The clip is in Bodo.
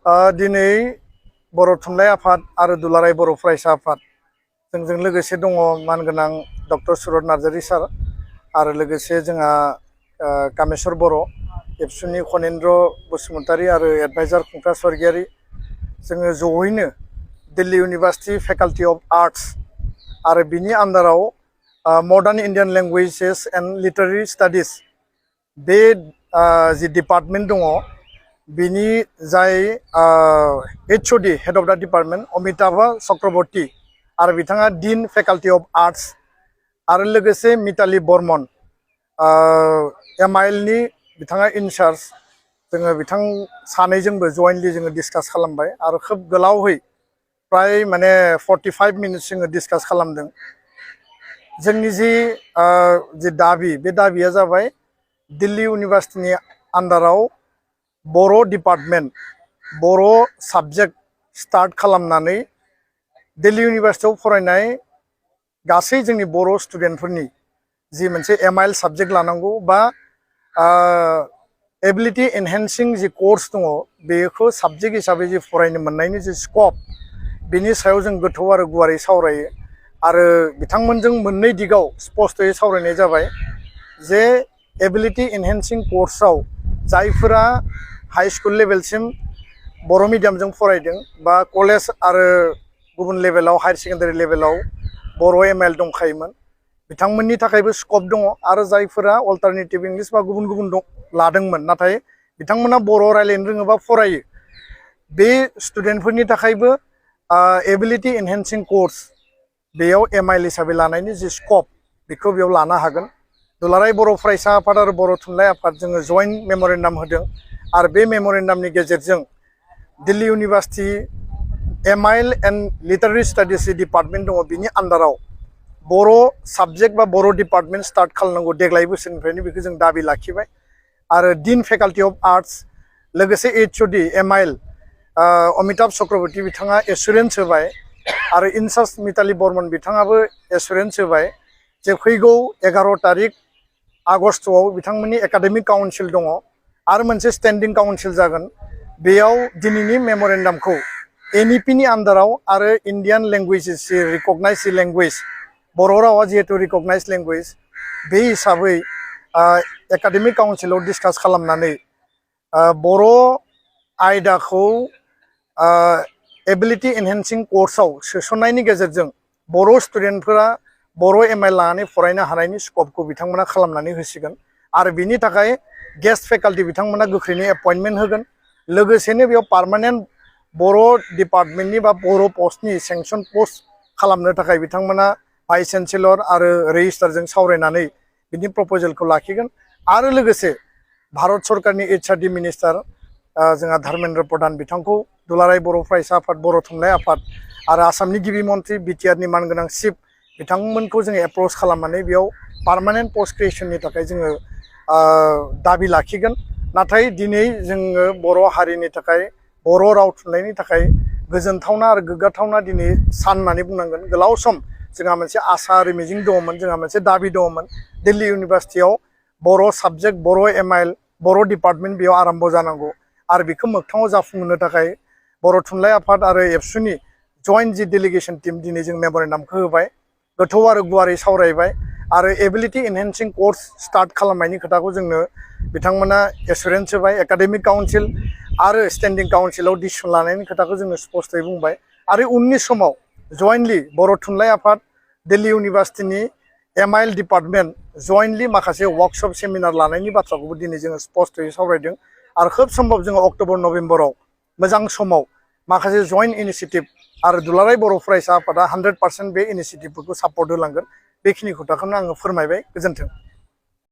दिनै बर' थुनलाइ आफाद आरो दुलाराय बर' फरायसा आफाद जोंजों लोगोसे दङ मानगोनां डक्टर सुरत नार्जारी सार आरो लोगोसे जोंहा कामेश्वर बर' एबसुनि खनेन्द्र बसुमतारी आरो एडभाइजार खुंथा स्वर्गियारी जोङो जयैनो Delhi university faculty of arts आरो बिनि आन्दाराव modern Indian languages and literary studies बे जि डिपार्टमेन्ट दङ बिनि जाय HOD head of the department Amitabh Chakraborty आरो बिथाङा डीन फेकाल्टी अफ आर्ट्स आरो लोगोसे मिताली बर्मन MIL नि बिथाङा इनचार्ज जोङो बिथां सानैजोंबो जयेन्टलि जोङो डिसकास खालामबाय आरो खोब गोलावै प्राय माने 45 मिनिट्स जोङो डिसकास खालामदों। जोंनि जि दाबि बे दाबिया जाबाय दिल्ली इउनिभार्सिटीनि आन्दाराव बर' डिपार्टमेन्ट बर' साबजेक्ट स्टार्ट खालामनानै दिल्ली इउनिभार्सिटीआव फरायनाय गासै जोंनि बर' स्टुडेन्टफोरनि जि मोनसे MIL साबजेक्ट लानांगौ बा एबिलिटि एनहेन्सिं जि कर्स दङ बेखौ साबजेक्ट हिसाबै जि फरायनो मोननायनि जि स्कप बेनि सायाव जों गोथौ आरो गुवारै सावरायो आरो बिथांमोनजों मोननै दिगाव स्पष्टयै सावरायनाय जाबाय जे एबिलिटि एनहेन्सिं कर्सआव जायफोरा हाई स्कुल लेभेलसिम बर' मिडियामजों फरायदों बा कलेज आरो गुबुन लेभेलाव हायर सेकेन्डारि लेभेलाव बर' MIL दंखायोमोन बिथांमोननि थाखायबो स्कप दङ आरो जायफोरा अल्टारनेटिभ इंलिश बा गुबुन गुबुन लादोंमोन नाथाय बिथांमोना बर' रायज्लायनो रोङोबा फरायो बे स्टुडेन्टफोरनि थाखायबो एबिलिटि एनहेन्सिं कर्स बेयाव MIL हिसाबै लानायनि जि स्कप बेखौ बेयाव लानो हागोन। दुलाराय बर' फरायसा आफाद आरो बर' थुनलाइ आफाद जोङो जयेन्ट मेम'रेन्डाम होदों आरो बे मेम'रेन्डामनि गेजेरजों Delhi university MIL and literary studies department दङ बिनि आन्दाराव बर' साबजेक्ट बा बर' डिपार्टमेन्ट स्टार्ट खालामनांगौ देग्लाय बोसोरनिफ्रायनो बेखौ जों दाबि लाखिबाय आरो डीन फेकाल्टी अफ आर्ट्स लोगोसे HOD MIL अमिताभ चक्रवर्ती बिथाङा एसुरेन्स होबाय आरो इनचार्ज मिताली बर्मन बिथाङाबो एसुरेन्स होबाय जे फैगौ 11 तारिख आगस्टआव बिथांमोननि एकाडेमिक काउन्सिल दङ आरो मोनसे स्टेन्डिं काउन्सिल जागोन बेयाव दिनैनि मेम'रेन्डामखौ NEP नि आन्दाराव आरो इन्डियान लेंगुवेजेस रिकगनाइज लेंगुवेज बर' रावा जिहेतु रिकगनाइज लेंगुवेज बे हिसाबै एकाडेमिक काउन्सिलाव डिसकास खालामनानै बर' आयदाखौ एबिलिटि एनहेन्सिं कर्सआव सोसननायनि गेजेरजों बर' स्टुडेन्टफोरा बर' MIL लानानै फरायनो हानायनि स्कपखौ बिथांमोना खालामनानै होसिगोन आरो बिनि थाखाय गेस्ट फेकाल्टी बिथांमोना गोख्रैनो एपइन्टमेन्ट होगोन लोगोसेनो बेयाव पार्मानेन्ट बर' डिपार्टमेन्टनि बा बर' पस्टनि सेंसन पस्ट खालामनो थाखाय बिथांमोना भाइस चेन्सेलर आरो रेजिस्ट्रारजों सावरायनानै बिनि प्रप'जेलखौ लाखिगोन आरो लोगोसे भारत सरकारनि HRD मिनिस्टार जोंहा धर्मेन्द्र प्रधान बिथांखौ दुलाराय बर' फरायसा आफाद बर' थुनलाइ आफाद आरो आसामनि गिबि मन्त्रि BTR नि मानगोनां चिफ बिथांमोनखौ जोङो एप्रच खालामनानै बेयाव पार्मानेन्ट पस्ट क्रिएसननि थाखाय जोङो दाबि लाखिगोन। नाथाय दिनै जोङो बर' हारिनि थाखाय बर' राव थुनलाइनि थाखाय गोजोनथावना आरो गोग्गाथावना दिनै सान होननानै बुंनांगोन। गोलाव सम जोंहा मोनसे आसा आरो मिजिं दङमोन जोंहा मोनसे दाबि दङमोन दिल्ली इउनिभार्सिटीआव बर' साबजेक्ट बर' MIL बर' डिपार्टमेन्ट बेयाव आरम्भ जानांगौ आरो बेखौ मोगथाङाव जाफुंहोनो थाखाय बर' थुनलाइ आफाद आरो एबसुनि जयेन्ट जि डेलिगेसन टीम दिनै जों मेम'रेन्डामखौ होबाय गोथौ आरो गुवारै सावरायबाय आरो एबिलिटि एनहेन्सिं कर्स स्टार्ट खालामनायनि खोथाखौ जोंनो बिथांमोना एसुरेन्स होबाय एकाडेमिक काउन्सिल आरो स्टेन्डिं काउन्सिलाव डिसिसन लानायनि खोथाखौ जोङो स्पष्टयै बुंबाय आरो उननि समाव जयेन्टलि बर' थुनलाइ आफाद दिल्ली इउनिभार्सिटीनि MIL डिपार्टमेन्ट जयेन्टलि माखासे वर्कशप सेमिनार लानायनि बाथ्राखौबो दिनै जोङो स्पष्टयै सावरायदों आरो खोब सम्भब जोङो अक्ट'बर नभेम्बराव मोजां समाव माखासे जयेन्ट इनिशिएटिभ आरो दुलाराय बर' फरायसा आफादा 100% बे इनिशिएटिभफोरखौ सापर्ट होलांगोन बेखिनि खोथाखौनो आङो फोरमायबाय। गोजोन्थों।